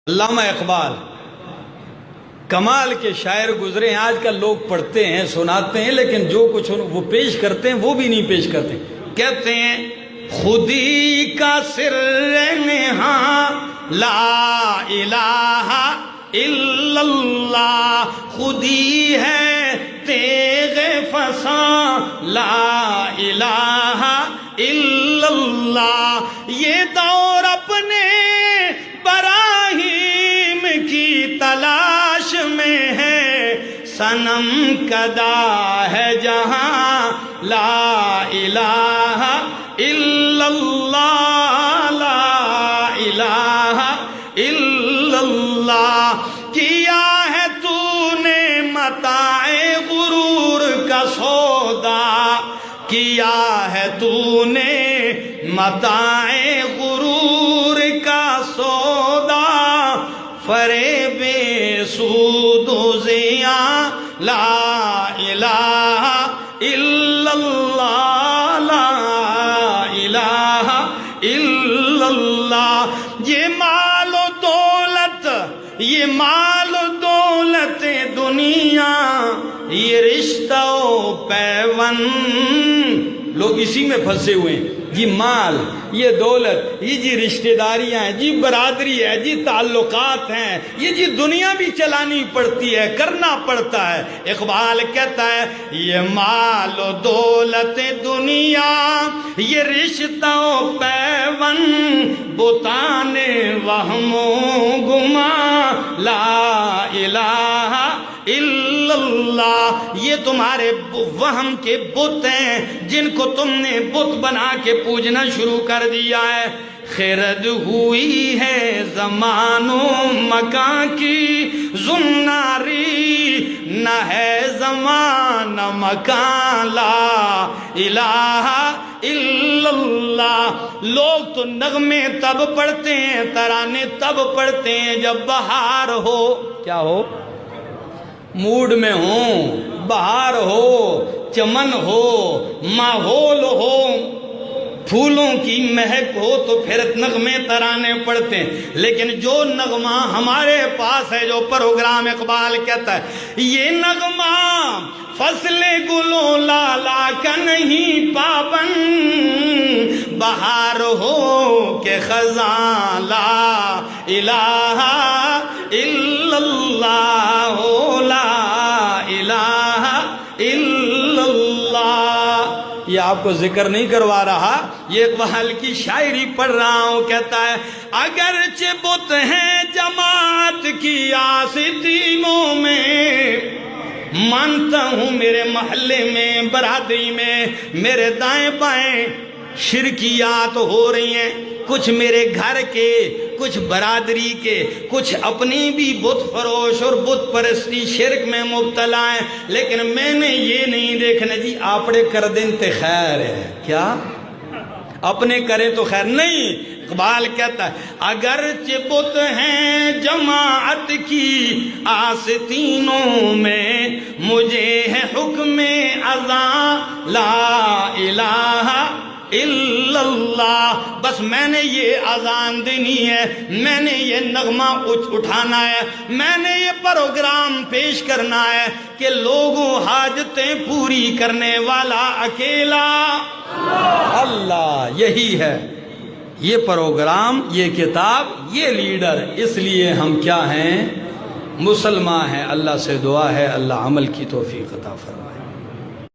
علامہ اقبال کمال کے شاعر گزرے ہیں. آج کل لوگ پڑھتے ہیں سناتے ہیں لیکن جو کچھ وہ پیش کرتے ہیں وہ بھی نہیں پیش کرتے. کہتے ہیں خودی کا سر نہاں لا الہ الا اللہ، خودی ہے تیغ فساں لا الہ الا اللہ. یہ دور اپنے براہیم کی تلاش میں ہے، صنم کدا ہے جہاں لا الہ الا اللہ، لا الہ الا اللہ. کیا ہے تو نے متاع غرور کا سودا، کیا ہے تو نے متاع غرور کا سودا، فریب سود و زیاں لا الہ الا اللہ، لا الہ الا اللہ. یہ مال و دولت، یہ مال و دولت دنیا، یہ رشتہ و پیوند، لوگ اسی میں پھنسے ہوئے ہیں. جی مال، یہ دولت، یہ جی رشتہ داریاں ہیں، جی برادری ہے، جی تعلقات ہیں، یہ جی دنیا بھی چلانی پڑتی ہے، کرنا پڑتا ہے. اقبال کہتا ہے یہ مال و دولت دنیا، یہ رشتہ و پیوند، بتان وہم و گما لا الہ الا اللہ. یہ تمہارے وہم کے بت ہیں جن کو تم نے بت بنا کے پوجنا شروع کر دیا ہے. خرد ہوئی ہے زمان و مکان کی زناری، نہ ہے زمان نہ مکان لا الہ الا اللہ. لوگ تو نغمے تب پڑھتے ہیں، ترانے تب پڑھتے ہیں جب بہار ہو. کیا ہو؟ موڈ میں ہوں، بہار ہو، چمن ہو، ماحول ہو، پھولوں کی مہک ہو تو پھر نغمے ترانے پڑھتے ہیں. لیکن جو نغمہ ہمارے پاس ہے، جو پروگرام اقبال کہتا ہے یہ نغمہ فصل گلوں لالا کا نہیں پابند، بہار ہو کہ خزاں لا الہ الا اللہ، لا الہ الا اللہ. یہ آپ کو ذکر نہیں کروا رہا، یہ اقبال کی شاعری پڑھ رہا ہوں. کہتا ہے اگرچہ بت ہیں جماعت کی آستینوں میں، مانتا ہوں میرے محلے میں، برادری میں، میرے دائیں بائیں شرکیات ہو رہی ہیں، کچھ میرے گھر کے، کچھ برادری کے، کچھ اپنی بھی بت فروش اور بت پرستی شرک میں مبتلا ہیں. لیکن میں نے یہ نہیں دیکھنا جی آپڑے کر دیں تے خیر ہے، کیا اپنے کریں تو خیر نہیں. اقبال کہتا ہے اگرچہ بت ہیں جماعت کی آستینوں میں، مجھے ہے حکم اذان لا الہ الا اللہ. بس میں نے یہ اذان دینی ہے، میں نے یہ نغمہ اٹھانا ہے، میں نے یہ پروگرام پیش کرنا ہے کہ لوگوں حاجتیں پوری کرنے والا اکیلا اللہ. یہی ہے یہ پروگرام، یہ کتاب، یہ لیڈر. اس لیے ہم کیا ہیں؟ مسلمان ہیں. اللہ سے دعا ہے اللہ عمل کی توفیق عطا فرمائے.